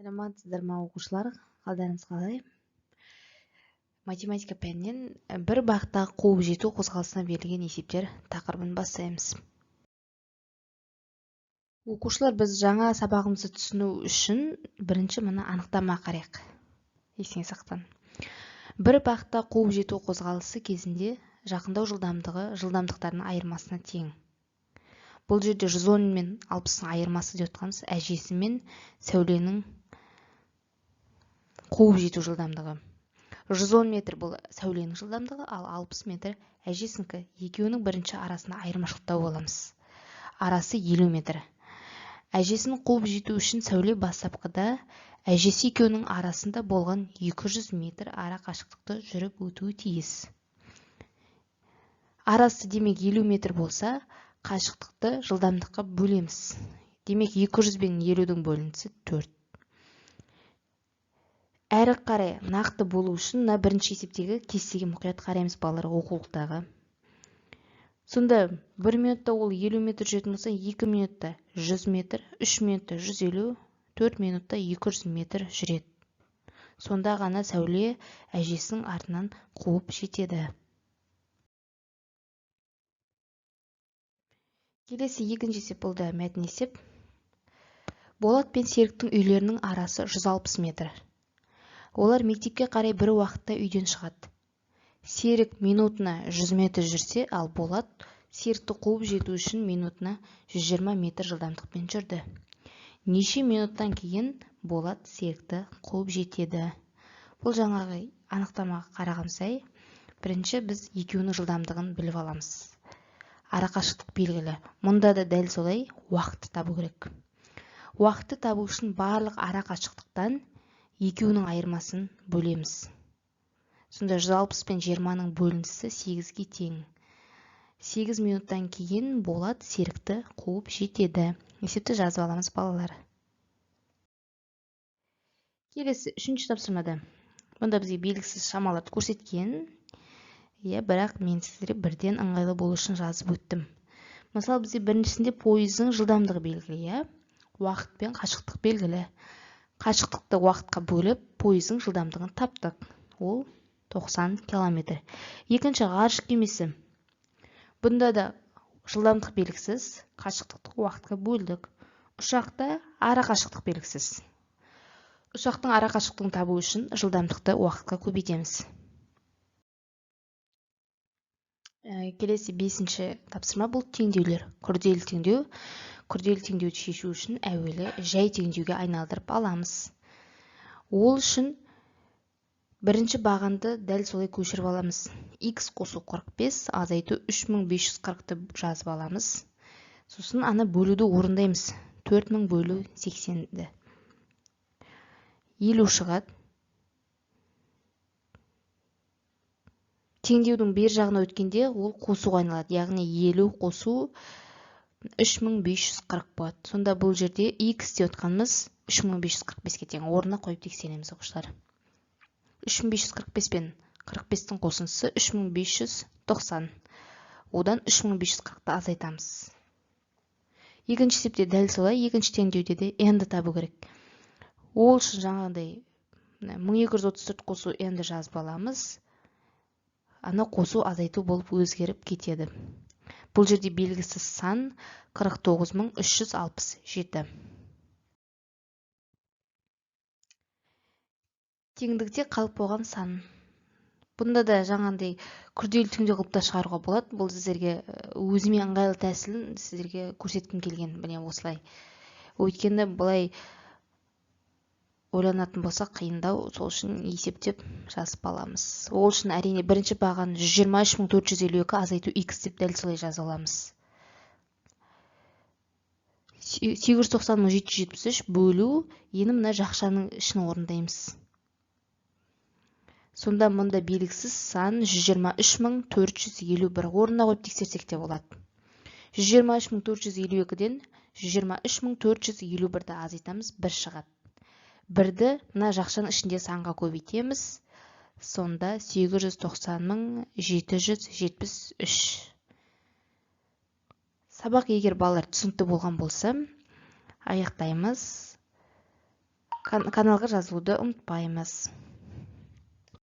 Саламатсыздар ма оқушылар, қалдарыңыз қалай? Математика пәнінен бір бағыттағы қуып жету қозғалысына берілген есептер тақырыбын бастаймыз. Оқушылар, біз жаңа сабағымызды түсіну үшін бірінші мына анықтама қарайық. Есіңе сақтан. Бір бағытта қуып жету қозғалысы кезінде жақындау жылдамдығы жылдамдықтарының айырмасына тең. Бұл жерде 110 мен 60-ның айырмасы деп отқанымыз әжесі мен сәуленің қуып жету жылдамдығы. 110 метр бұл сәуленің жылдамдығы, ал 60 метр әжесінікі. Екеуінің бірінші арасында айырмашылық тауып аламыз. Арасы 50 метр. Әжесін қуып жету үшін сәуле бастапқыда әжесі екеуінің арасында болған 200 метр ара қашықтықты жүріп өтуі тиіс. Арасы демек 50 метр болса, қашықтықты жылдамдыққа бөлеміз. Демек 200 бен 50-дің бөлінісі 4. Әрі қарай нақты болу үшін бірінші есептегі кестеге мұқият қараймыз балалар оқулықтағы. Сонда 1 минутта ол 50 метр жүретін болса, 2 минутта 100 метр, 3 минутта 150, 4 минутта 200 метр жүреді. Сонда ғана сәуле әжесінің артынан қуып жетеді. Келесі екінші есеп болды мәтін есеп. Болат пен Серіктің үйлерінің арасы 160 метр. Олар мектепке қарай бір уақытта үйден шығады. Серік минутына 100 метр жүрсе, ал Болат Серікті қуып жету үшін минутына 120 метр жылдамдықпен жүрді. Неше минуттан кейін Болат Серікті қуып жетеді? Бұл жаңағы анықтамаға қараған сай, бірінші біз екеуінің жылдамдығын біліп аламыз. Арақашықтық белгілі. Мұнда да дәл солай уақытты табу керек. Уақытты табу үшін барлық арақашықтықтан екеуінің айырмасын бөлеміз. Сонда 160 пен 20-ның бөлінісі 8-ге тең. 8 минуттан кейін Болат Серікті қуып жетеді. Есепті жазып аламыз балалар. Келесі үшінші тапсырмада. Мұнда бізге белгісіз шамаларды көрсеткен. Бірақ мен сіздерге бірден ыңғайлы болу үшін жазып өттім. Мысалы, бізде біріншісінде пойыздың жылдамдығы белгілі, уақыт пен қашықтық белгілі. Қашықтықты уақытқа бөліп, пойыздың жылдамдығын таптық. Ол 90 км. Екінші ғарыш кемесі. Бұнда да жылдамдық белгісіз, қашықтықты уақытқа бөлдік. Ұшақта ара қашықтық белгісіз. Ұшақтың ара қашықтығын табу үшін жылдамдықты уақытқа көбейтеміз. Келесі 5-ші тапсырма бұл теңдеулер. Күрделі теңдеу. Күрделі теңдеуді шешу үшін әуелі жай теңдеуге айналдырып аламыз. Ол үшін бірінші бағанды дәл солай көшіріп аламыз. X қосу 45, азайту 3540-ты жазып аламыз. Сосын аны бөлуді орындаймыз. 4000 бөлу 80-ді. 50 шығады. Теңдеудің бер жағына өткенде ол қосуға айналады. Яғни 50 қосу 3540 болады. Сонда бұл жерде X деп отқанымыз 3545-ке тең. Орнына қойып тексереміз оқушылар. 3545 пен 45-тің қосындысы 3590. Одан 3540-ты азайтамыз. Екінші есепте дәл солай, екінші теңдеуде де n-ді табу керек. Ол үшін жаңағыдай 1234 қосу n-ді жазып аламыз. Ана қосу азайту болып өзгеріп кетеді. Бұл жерде белгісіз сан 49367. Теңдікте қалып қойған сан. Бұнда да жаңағыдай күрделі теңдеу қылып та шығаруға болады. Бұл сіздерге өзіме ыңғайлы тәсілін сіздерге көрсеткім келген, міне осылай. Өйткені былай ойланатын болса қиындау, сол үшін есептеп жазып аламыз. Ол үшін әрине бірінші баған 123452 азайту x деп дәл солай жаза аламыз. 890773 бөлу, ені мына жақшаның ішін орындаймыз. Сонда мұнда белгісіз сан 123451. Орнына қойып тексерсек те болады. 123452-ден 123451-ді азайтамыз, 1 шығады. 1-ді мына жақшаның ішінде санға көбейтеміз. Сонда 890773. Сабақ егер балалар түсінікті болған болса, аяқтаймыз. каналға жазылуды ұмытпаймыз.